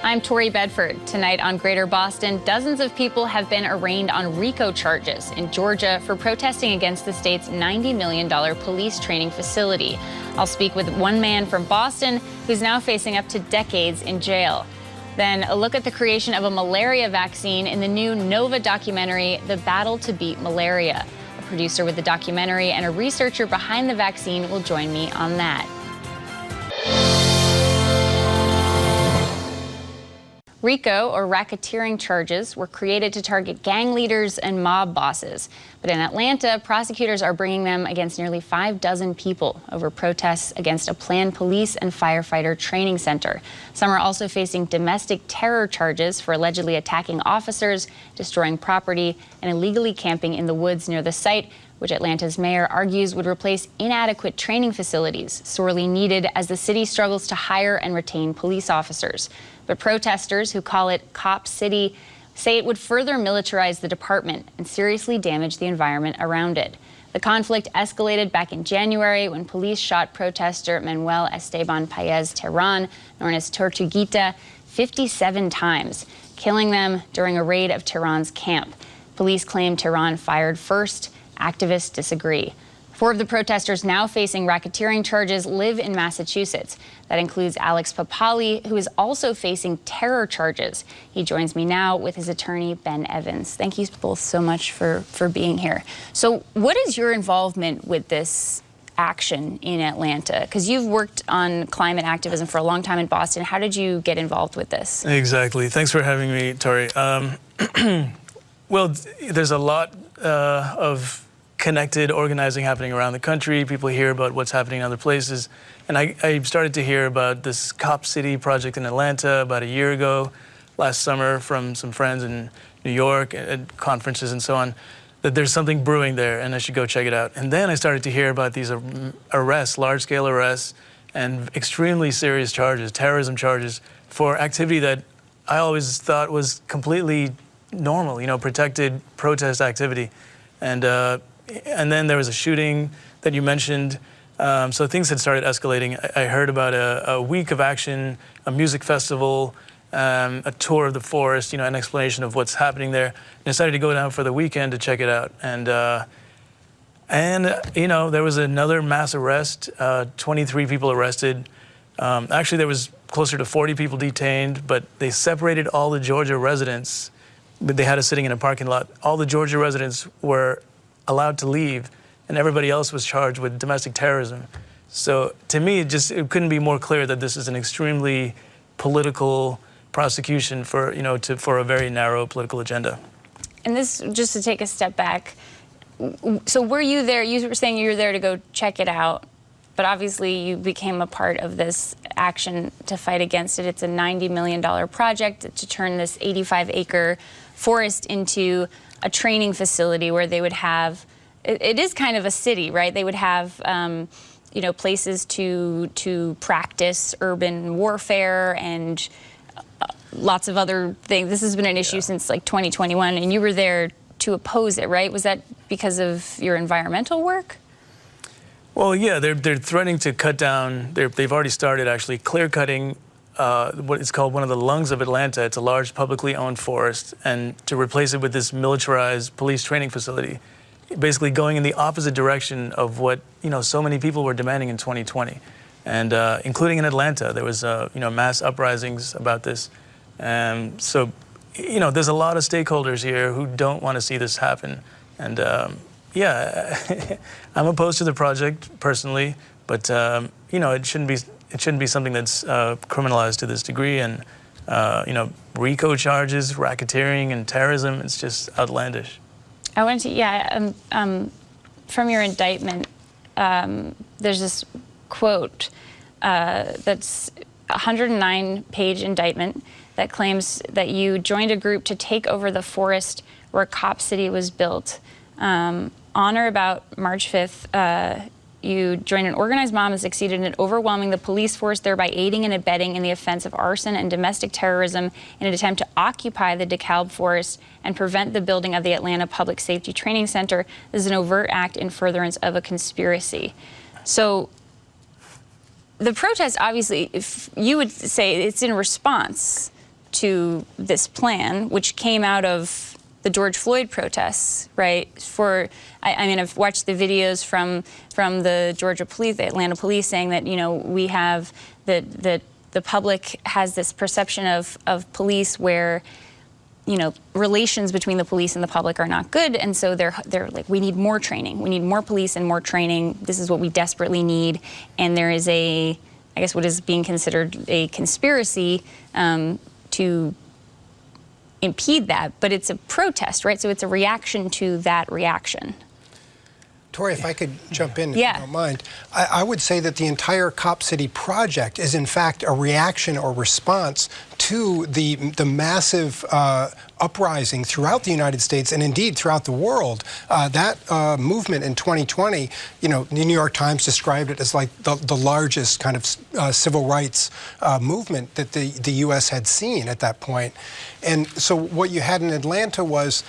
I'm Tori Bedford. Tonight on Greater Boston, dozens of people have been arraigned on RICO charges in Georgia for protesting against the state's $90 million police training facility. I'll speak with one man from Boston who's now facing up to decades in jail. Then a look at the creation of a malaria vaccine in the new Nova documentary, The Battle to Beat Malaria. A producer with the documentary and a researcher behind the vaccine will join me on that. RICO, or racketeering charges, were created to target gang leaders and mob bosses. But in Atlanta, prosecutors are bringing them against nearly 6 people over protests against a planned police and firefighter training center. Some are also facing domestic terror charges for allegedly attacking officers, destroying property, and illegally camping in the woods near the site, which Atlanta's mayor argues would replace inadequate training facilities, sorely needed as the city struggles to hire and retain police officers. But protesters, who call it Cop City, say it would further militarize the department and seriously damage the environment around it. The conflict escalated back in January when police shot protester Manuel Esteban Paez Terán, known as Tortuguita, 57 times, killing them during a raid of Terán's camp. Police claim Terán fired first. Activists disagree. 4 of the protesters now facing racketeering charges live in Massachusetts. That includes Alex Papali, who is also facing terror charges. He joins me now with his attorney, Ben Evans. Thank you both so much for being here. So what is your involvement with this action in Atlanta? Because you've worked on climate activism for a long time in Boston. How did you get involved with this? Exactly. Thanks for having me, Tori. Well, there's a lot of connected organizing happening around the country. People hear about what's happening in other places. And I started to hear about this Cop City project in Atlanta about a year ago, last summer, from some friends in New York at conferences and so on, that there's something brewing there and I should go check it out. And then I started to hear about these arrests, large-scale arrests, and extremely serious charges, terrorism charges, for activity that I always thought was completely normal, you know, protected protest activity. And then there was a shooting that you mentioned. So things had started escalating. I heard about a week of action, a music festival, a tour of the forest, you know, an explanation of what's happening there. And I decided to go down for the weekend to check it out. And you know, there was another mass arrest, 23 people arrested. Actually, there was closer to 40 people detained, but they separated all the Georgia residents. They had us sitting in a parking lot. All the Georgia residents were allowed to leave, and everybody else was charged with domestic terrorism. So to me, it couldn't be more clear that this is an extremely political prosecution for, you know, for a very narrow political agenda. And this, just to take a step back, so were you there? You were saying you were there to go check it out, but obviously you became a part of this action to fight against it. It's a $90 million project to turn this 85-acre forest into a training facility where they would have, it is kind of a city, right? They would have, you know, places to practice urban warfare and lots of other things. This has been an issue since like 2021, and you were there to oppose it, right? Was that because of your environmental work? Well, yeah, they're threatening to cut down. They've already started actually clear cutting what is called one of the lungs of Atlanta. It's a large publicly owned forest, and to replace it with this militarized police training facility, basically going in the opposite direction of what, you know, so many people were demanding in 2020, and including in Atlanta, there was you know, mass uprisings about this. So, you know, there's a lot of stakeholders here who don't want to see this happen, and yeah, I'm opposed to the project personally, but you know, it shouldn't be something that's criminalized to this degree. And you know, RICO charges, racketeering, and terrorism, it's just outlandish. I wanted to, yeah, from your indictment, there's this quote that's a 109-page indictment that claims that you joined a group to take over the forest where Cop City was built. On or about March 5th, you joined an organized mob and succeeded in overwhelming the police force, thereby aiding and abetting in the offense of arson and domestic terrorism in an attempt to occupy the DeKalb forest and prevent the building of the Atlanta Public Safety Training Center. This is an overt act in furtherance of a conspiracy. So the protest, obviously, if you would say it's in response to this plan, which came out of the George Floyd protests, right? I mean, I've watched the videos from the Georgia police, the Atlanta police, saying that, you know, we have the public has this perception of police where, you know, relations between the police and the public are not good, and so they're like, we need more training, we need more police and more training. This is what we desperately need, and there is I guess what is being considered a conspiracy to impede that, but it's a protest, right? So it's a reaction to that reaction. Tori, if I could jump in, if you don't mind. I would say that the entire Cop City project is, in fact, a reaction or response to the massive uprising throughout the United States and indeed throughout the world. That movement in 2020, you know, the New York Times described it as like the largest kind of civil rights movement that the U.S. had seen at that point. And so what you had in Atlanta was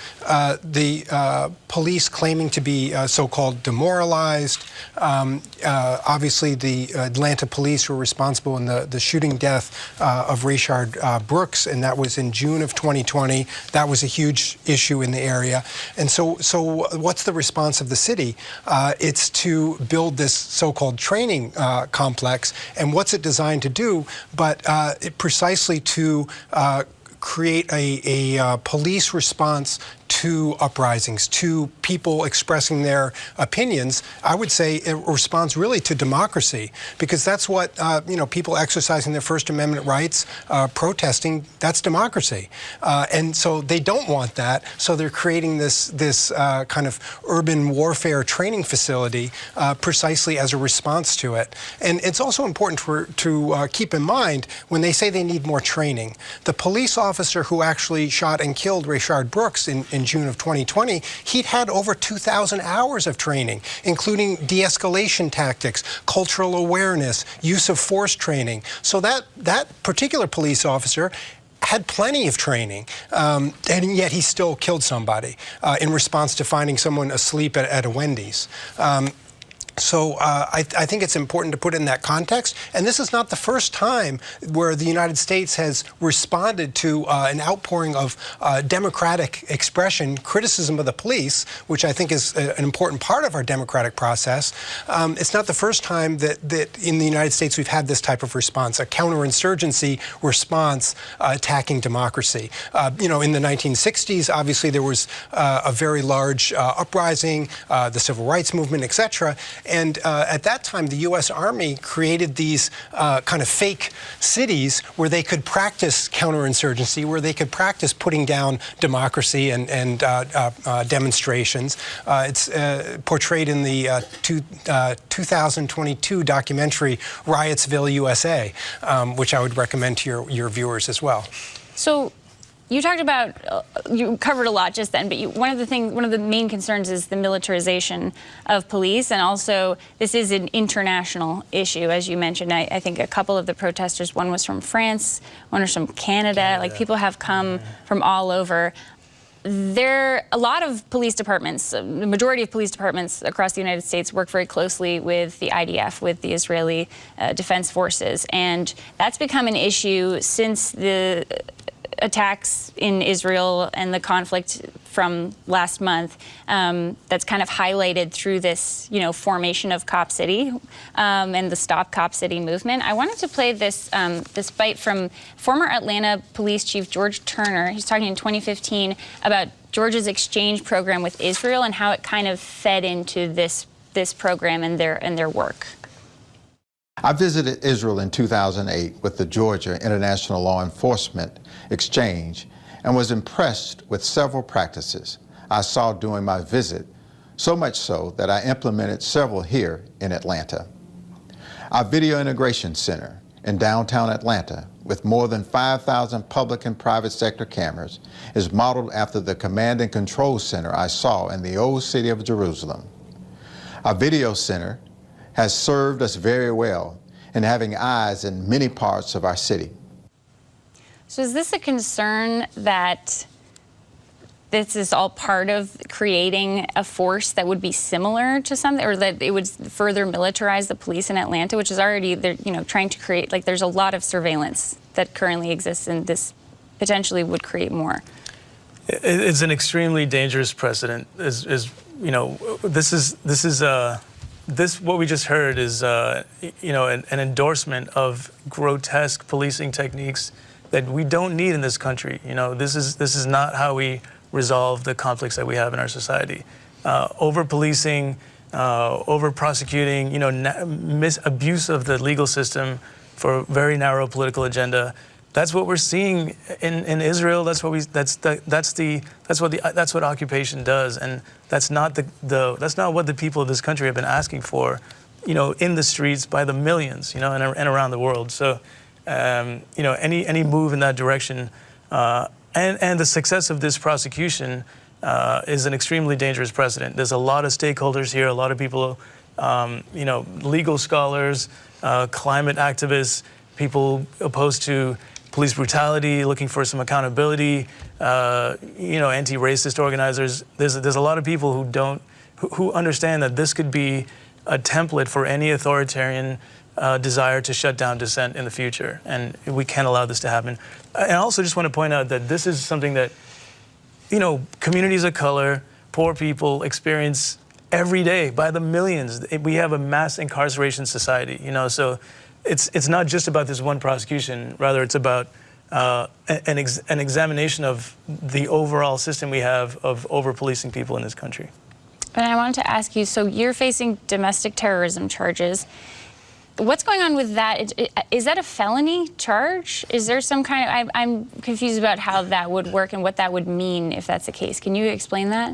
the police claiming to be so-called demoralized. Obviously, the Atlanta police were responsible in the shooting death of Rayshard Brooks, and that was in June of 2020. That was a huge issue in the area. And so what's the response of the city? It's to build this so-called training complex. And what's it designed to do? But precisely to create a police response to uprisings, to people expressing their opinions. I would say it responds really to democracy, because that's what, you know, people exercising their First Amendment rights, protesting, that's democracy. And so they don't want that, so they're creating this kind of urban warfare training facility precisely as a response to it. And it's also important to keep in mind, when they say they need more training, the police officer who actually shot and killed Rayshard Brooks in June of 2020, he'd had over 2,000 hours of training, including de-escalation tactics, cultural awareness, use of force training. So that particular police officer had plenty of training, and yet he still killed somebody in response to finding someone asleep at a Wendy's. So I think it's important to put it in that context. And this is not the first time where the United States has responded to an outpouring of democratic expression, criticism of the police, which I think is an important part of our democratic process. It's not the first time that in the United States we've had this type of response, a counterinsurgency response attacking democracy. You know, in the 1960s, obviously there was a very large uprising, the civil rights movement, etc. And at that time, the U.S. Army created these kind of fake cities where they could practice counterinsurgency, where they could practice putting down democracy and demonstrations. It's portrayed in the 2022 documentary Riotsville, USA, which I would recommend to your viewers as well. So you talked about, you covered a lot just then, but one of the main concerns is the militarization of police, and also this is an international issue, as you mentioned. I think a couple of the protesters, one was from France, one was from Canada. Like, people have come from all over. A lot of police departments, the majority of police departments across the United States work very closely with the IDF, with the Israeli Defense Forces, and that's become an issue since the attacks in Israel and the conflict from last month. That's kind of highlighted through this, you know, formation of Cop City and the Stop Cop City movement. I wanted to play this bite from former Atlanta Police Chief George Turner. He's talking in 2015 about Georgia's exchange program with Israel and how it kind of fed into this program and their work. I visited Israel in 2008 with the Georgia International Law Enforcement Exchange and was impressed with several practices I saw during my visit, so much so that I implemented several here in Atlanta. Our Video Integration Center in downtown Atlanta, with more than 5,000 public and private sector cameras, is modeled after the Command and Control Center I saw in the old city of Jerusalem. Our video center has served us very well in having eyes in many parts of our city. So is this a concern that this is all part of creating a force that would be similar to something, or that it would further militarize the police in Atlanta, which is already, they're, you know, trying to create, like, there's a lot of surveillance that currently exists in this potentially would create more? It's an extremely dangerous precedent. You know, this what we just heard is you know, an endorsement of grotesque policing techniques that we don't need in this country. You know, this is not how we resolve the conflicts that we have in our society. Over policing, over prosecuting, you know, abuse of the legal system for a very narrow political agenda. That's what we're seeing in Israel. That's what occupation does, and that's not what the people of this country have been asking for, you know, in the streets by the millions, you know, and around the world. So, you know, any move in that direction, and the success of this prosecution is an extremely dangerous precedent. There's a lot of stakeholders here, a lot of people, you know, legal scholars, climate activists, people opposed to police brutality, looking for some accountability, you know, anti-racist organizers. There's a lot of people who understand that this could be a template for any authoritarian desire to shut down dissent in the future, and we can't allow this to happen. I also just want to point out that this is something that, you know, communities of color, poor people experience every day by the millions. We have a mass incarceration society, you know, so it's not just about this one prosecution. Rather, it's about an examination of the overall system we have of over-policing people in this country. And I wanted to ask you, so you're facing domestic terrorism charges. What's going on with that? Is that a felony charge? Is there some kind of, I'm confused about how that would work and what that would mean if that's the case. Can you explain that?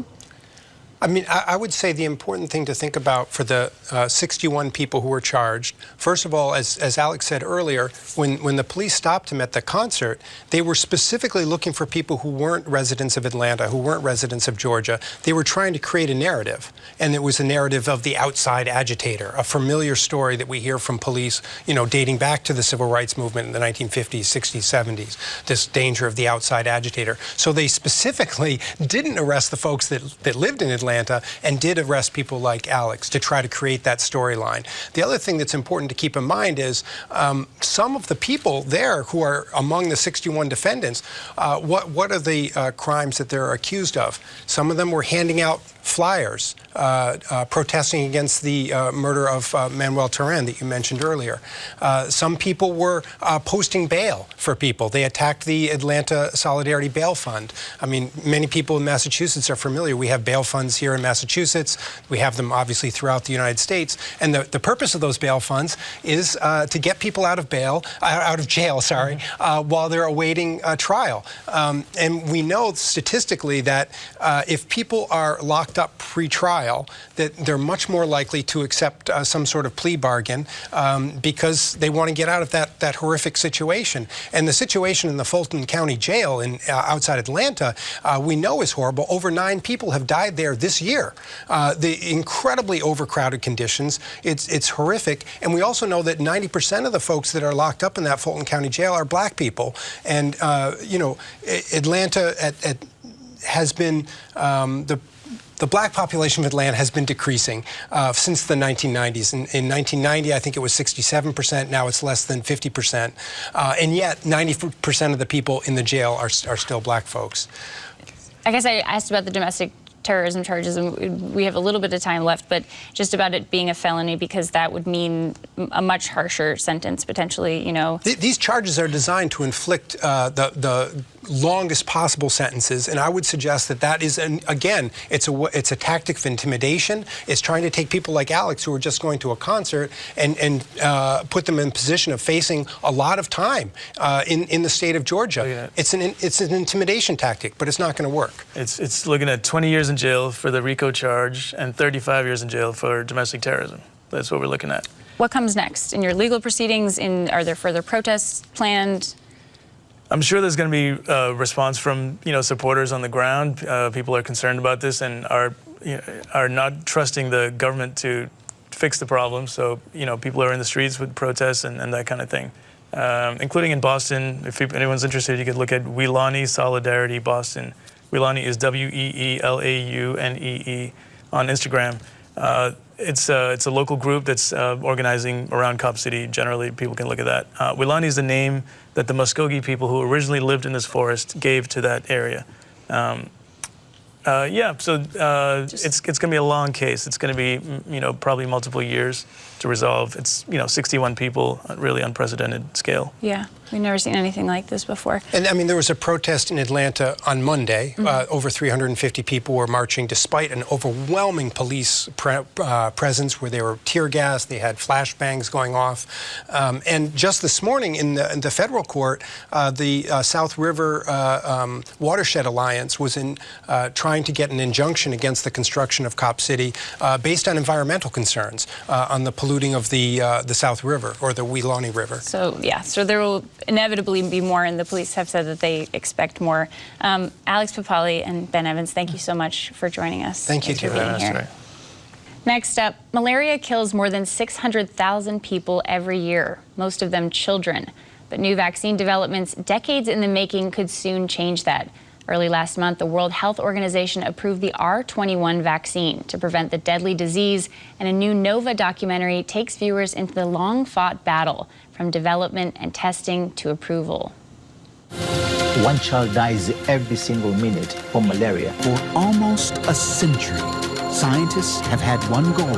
I mean, I would say the important thing to think about for the 61 people who were charged, first of all, as Alex said earlier, when the police stopped him at the concert, they were specifically looking for people who weren't residents of Atlanta, who weren't residents of Georgia. They were trying to create a narrative, and it was a narrative of the outside agitator, a familiar story that we hear from police, you know, dating back to the civil rights movement in the 1950s, 60s, 70s, this danger of the outside agitator. So they specifically didn't arrest the folks that lived in Atlanta and did arrest people like Alex to try to create that storyline. The other thing that's important to keep in mind is some of the people there who are among the 61 defendants, what are the crimes that they're accused of? Some of them were handing out flyers protesting against the murder of Manuel Terán that you mentioned earlier. Some people were posting bail for people. They attacked the Atlanta Solidarity Bail Fund. I mean, many people in Massachusetts are familiar. We have bail funds here in Massachusetts. We have them obviously throughout the United States. And the purpose of those bail funds is to get people out of jail, while they're awaiting trial. And we know statistically that if people are locked up pre-trial, that they're much more likely to accept some sort of plea bargain because they want to get out of that horrific situation. And the situation in the Fulton County Jail outside Atlanta, we know is horrible. Over 9 people have died there this year. The incredibly overcrowded conditions, it's horrific. And we also know that 90% of the folks that are locked up in that Fulton County Jail are black people. And, you know, Atlanta has been, the black population of Atlanta has been decreasing since the 1990s. In 1990, I think it was 67%. Now it's less than 50%. And yet, 90% of the people in the jail are still black folks. I guess I asked about the domestic terrorism charges, and we have a little bit of time left, but just about it being a felony, because that would mean a much harsher sentence potentially, you know. These charges are designed to inflict the longest possible sentences, and I would suggest that is, again, it's a tactic of intimidation. It's trying to take people like Alex, who are just going to a concert, and put them in position of facing a lot of time in the state of Georgia. Yeah. It's an intimidation tactic, but it's not going to work. It's looking at 20 years in jail for the RICO charge and 35 years in jail for domestic terrorism. That's what we're looking at. What comes next in your legal proceedings? Are there further protests planned? I'm sure there's going to be a response from, you know, supporters on the ground. People are concerned about this and are not trusting the government to fix the problem. So, you know, people are in the streets with protests and that kind of thing, including in Boston. If anyone's interested, you could look at Weelaunee Solidarity Boston. Weelaunee is WEELAUNEE on Instagram. it's a local group that's organizing around Cop City. Generally, people can look at that. Wilani is the name that the Muskogee people who originally lived in this forest gave to that area. Yeah, so it's going to be a long case. It's going to be, probably multiple years to resolve. It's, 61 people, really unprecedented scale. Yeah, we've never seen anything like this before. And I mean, there was a protest in Atlanta on Monday. Over 350 people were marching despite an overwhelming police presence where they were tear gassed, they had flashbangs going off. And just this morning in the federal court, the South River Watershed Alliance was trying to get an injunction against the construction of Cop City based on environmental concerns on the polluting of the South River or the Weelaunee River. So yeah, so there will inevitably be more, and the police have said that they expect more. Alex Papali and Ben Evans, thank you so much for joining us. Thank you, for being here. Next up, malaria kills more than 600,000 people every year, most of them children. But new vaccine developments decades in the making could soon change that. Early last month, the World Health Organization approved the R21 vaccine to prevent the deadly disease, and a new Nova documentary takes viewers into the long-fought battle from development and testing to approval. One child dies every single minute from malaria. For almost a century, scientists have had one goal.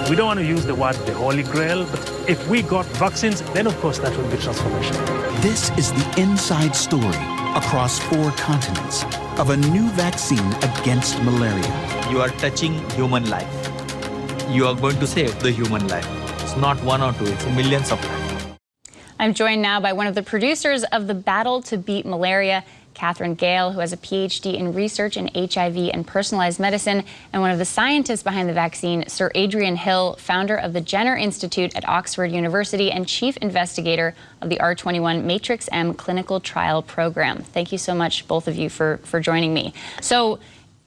We don't want to use the word the Holy Grail, but if we got vaccines, then of course that would be transformational. This is the inside story across 4 continents of a new vaccine against malaria. You are touching human life. You are going to save the human life. It's not 1 or 2, it's millions of lives. I'm joined now by one of the producers of the battle to beat malaria, Catherine Gale, who has a PhD in research in HIV and personalized medicine, and one of the scientists behind the vaccine, Sir Adrian Hill, founder of the Jenner Institute at Oxford University and chief investigator of the R21 Matrix M clinical trial program. Thank you so much, both of you, for joining me. So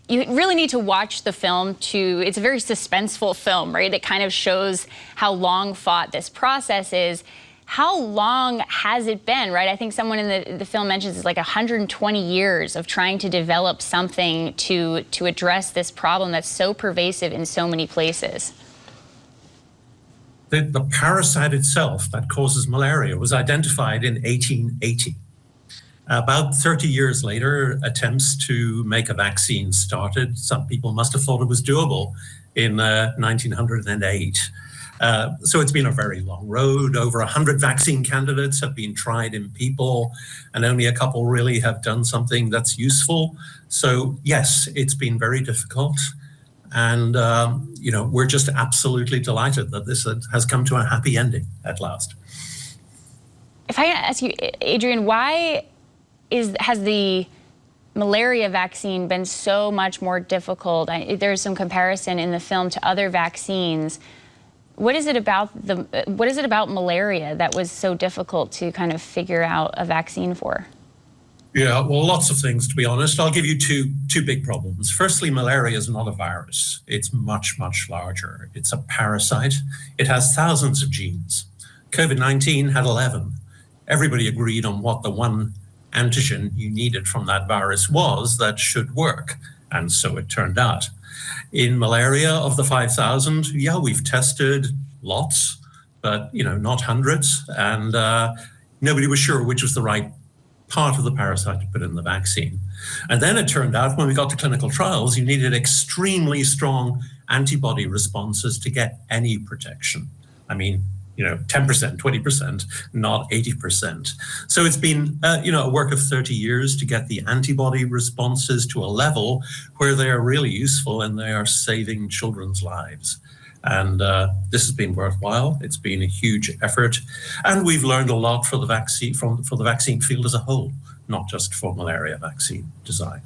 you really need to watch the film it's a very suspenseful film, right? It kind of shows how long fought this process is. How long has it been, right? I think someone in the film mentions it's like 120 years of trying to develop something to address this problem that's so pervasive in so many places. The parasite itself that causes malaria was identified in 1880. About 30 years later, attempts to make a vaccine started. Some people must have thought it was doable in 1908. So it's been a very long road. Over 100 vaccine candidates have been tried in people, and only a couple really have done something that's useful. So yes, it's been very difficult. And, we're just absolutely delighted that this has come to a happy ending at last. If I ask you, Adrian, why has the malaria vaccine been so much more difficult? There's some comparison in the film to other vaccines. What is it about malaria that was so difficult to kind of figure out a vaccine for? Yeah, well, lots of things, to be honest. I'll give you two big problems. Firstly, malaria is not a virus. It's much, much larger. It's a parasite. It has thousands of genes. COVID-19 had 11. Everybody agreed on what the one antigen you needed from that virus was that should work. And so it turned out. In malaria, of the 5,000, yeah, we've tested lots, but, not hundreds. And nobody was sure which was the right part of the parasite to put in the vaccine. And then it turned out when we got to clinical trials, you needed extremely strong antibody responses to get any protection. I mean, 10%, 20%, not 80%. So it's been, a work of 30 years to get the antibody responses to a level where they are really useful and they are saving children's lives. And this has been worthwhile. It's been a huge effort. And we've learned a lot for the vaccine, for the vaccine field as a whole, not just for malaria vaccine design.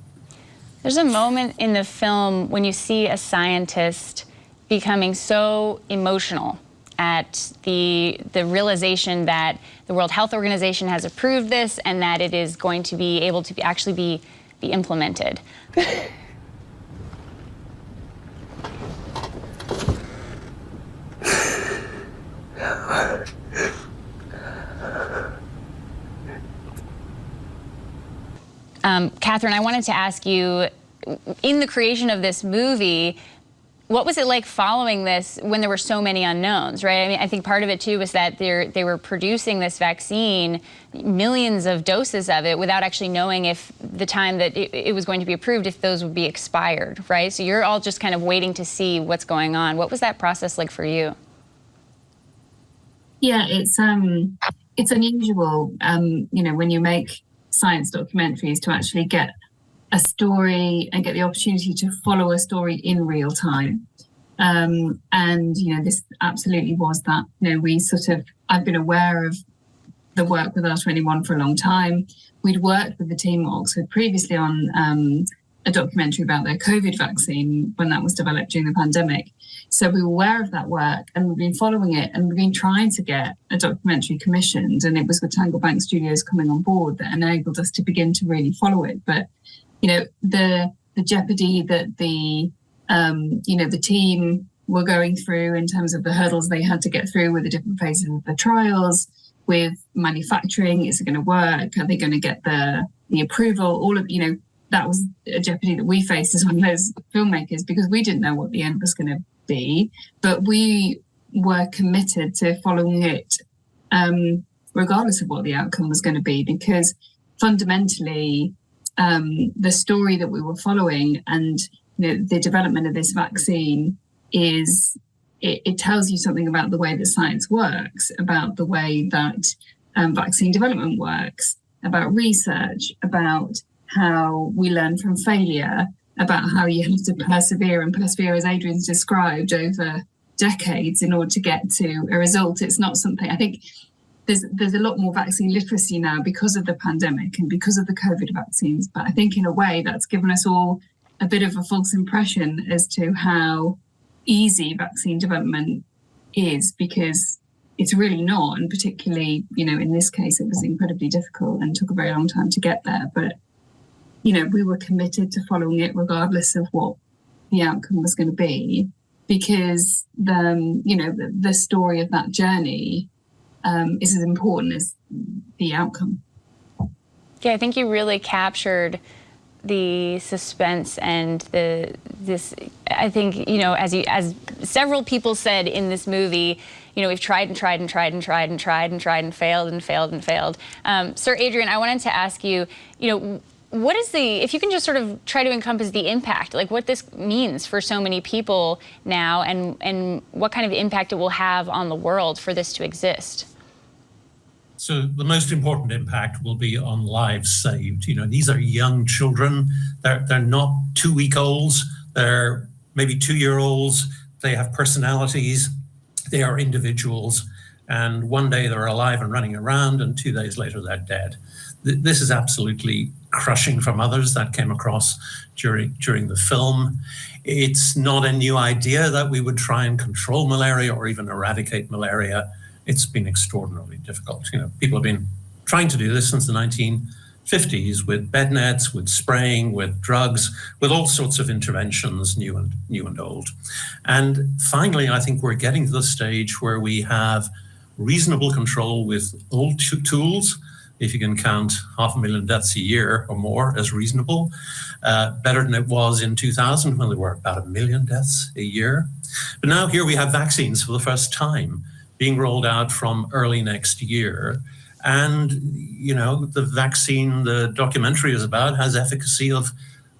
There's a moment in the film when you see a scientist becoming so emotional at the realization that the World Health Organization has approved this and that it is going to be able to actually be implemented. Catherine, I wanted to ask you, in the creation of this movie, What was it like following this when there were so many unknowns, right? I mean, I think part of it too was that they were producing this vaccine, millions of doses of it, without actually knowing if the time that it was going to be approved, if those would be expired, right? So you're all just kind of waiting to see what's going on. What was that process like for you? Yeah, it's unusual, when you make science documentaries, to actually get a story and get the opportunity to follow a story in real time. And this absolutely was that. I've been aware of the work with R21 for a long time. We'd worked with the team at Oxford previously on a documentary about their COVID vaccine when that was developed during the pandemic. So we were aware of that work, and we've been following it, and we've been trying to get a documentary commissioned, and it was with Tanglebank Studios coming on board that enabled us to begin to really follow it. But the jeopardy that the team were going through in terms of the hurdles they had to get through with the different phases of the trials, with manufacturing, is it going to work? Are they going to get the approval? All of that was a jeopardy that we faced as one of those filmmakers, because we didn't know what the end was going to be, but we were committed to following it regardless of what the outcome was going to be, because fundamentally the story that we were following and the development of this vaccine it tells you something about the way that science works, about the way that vaccine development works, about research, about how we learn from failure, about how you have to persevere as Adrian's described, over decades in order to get to a result. It's not something, I think there's a lot more vaccine literacy now because of the pandemic and because of the COVID vaccines. But I think in a way that's given us all a bit of a false impression as to how easy vaccine development is, because it's really not. And particularly, in this case, it was incredibly difficult and took a very long time to get there. But we were committed to following it regardless of what the outcome was going to be, because the story of that journey is as important as the outcome. Yeah, I think you really captured the suspense and this. I think as several people said in this movie, we've tried and tried and tried and tried and tried and tried and failed and failed and failed. Sir Adrian, I wanted to ask you, what is if you can just sort of try to encompass the impact, like what this means for so many people now, and what kind of impact it will have on the world for this to exist? So the most important impact will be on lives saved. These are young children. They're not 2-week-olds. They're maybe 2-year-olds. They have personalities. They are individuals. And one day they're alive and running around, and 2 days later they're dead. This is absolutely crushing for mothers. That came across during the film. It's not a new idea that we would try and control malaria or even eradicate malaria. It's been extraordinarily difficult. People have been trying to do this since the 1950s with bed nets, with spraying, with drugs, with all sorts of interventions, new and old. And finally, I think we're getting to the stage where we have reasonable control with old tools. If you can count 500,000 deaths a year or more as reasonable, better than it was in 2000 when there were about 1 million deaths a year. But now here we have vaccines for the first time being rolled out from early next year. And, the vaccine the documentary is about has efficacy of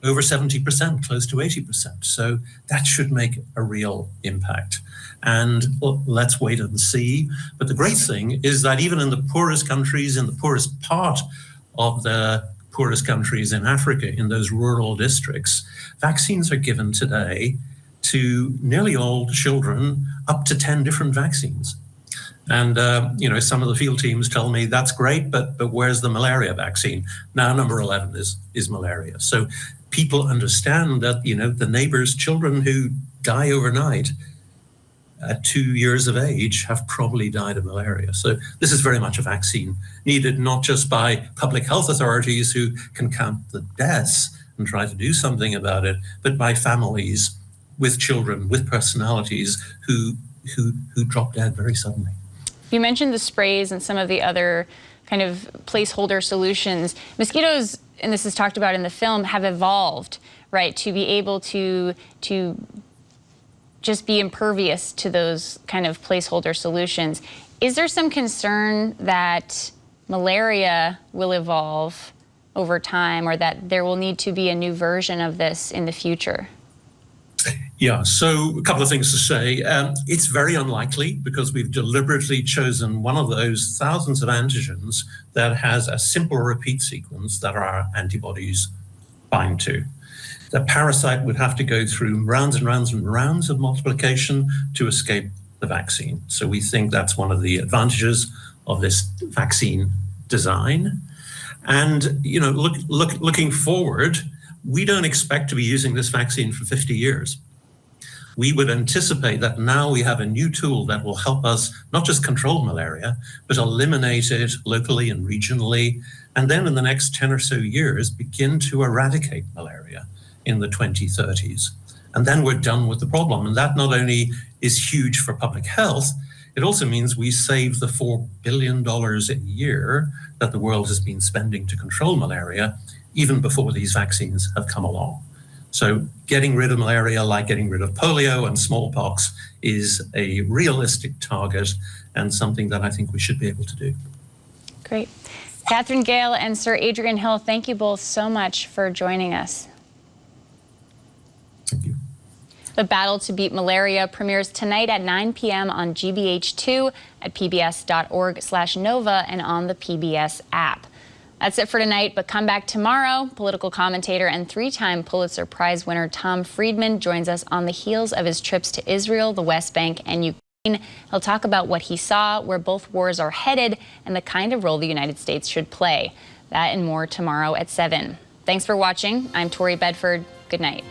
over 70%, close to 80%. So that should make a real impact. And let's wait and see. But the great thing is that even in the poorest countries, in the poorest part of the poorest countries in Africa, in those rural districts, vaccines are given today to nearly all children, up to 10 different vaccines. And, some of the field teams tell me that's great, but where's the malaria vaccine? Now, number 11 is malaria. So people understand that, the neighbors' children who die overnight at 2 years of age have probably died of malaria. So this is very much a vaccine needed, not just by public health authorities who can count the deaths and try to do something about it, but by families with children, with personalities who drop dead very suddenly. You mentioned the sprays and some of the other kind of placeholder solutions. Mosquitoes, and this is talked about in the film, have evolved, right, to be able to just be impervious to those kind of placeholder solutions. Is there some concern that malaria will evolve over time, or that there will need to be a new version of this in the future? Yeah, so a couple of things to say. It's very unlikely, because we've deliberately chosen one of those thousands of antigens that has a simple repeat sequence that our antibodies bind to. The parasite would have to go through rounds and rounds and rounds of multiplication to escape the vaccine. So we think that's one of the advantages of this vaccine design. And looking forward, we don't expect to be using this vaccine for 50 years. We would anticipate that now we have a new tool that will help us not just control malaria, but eliminate it locally and regionally, and then in the next 10 or so years, begin to eradicate malaria in the 2030s. And then we're done with the problem. And that not only is huge for public health, it also means we save the $4 billion a year that the world has been spending to control malaria, even before these vaccines have come along. So getting rid of malaria, like getting rid of polio and smallpox, is a realistic target and something that I think we should be able to do. Great. Catherine Gale and Sir Adrian Hill, thank you both so much for joining us. Thank you. The Battle to Beat Malaria premieres tonight at 9 p.m. on GBH2 at pbs.org/Nova and on the PBS app. That's it for tonight, but come back tomorrow. Political commentator and three-time Pulitzer Prize winner Tom Friedman joins us on the heels of his trips to Israel, the West Bank, and Ukraine. He'll talk about what he saw, where both wars are headed, and the kind of role the United States should play. That and more tomorrow at 7. Thanks for watching. I'm Tori Bedford. Good night.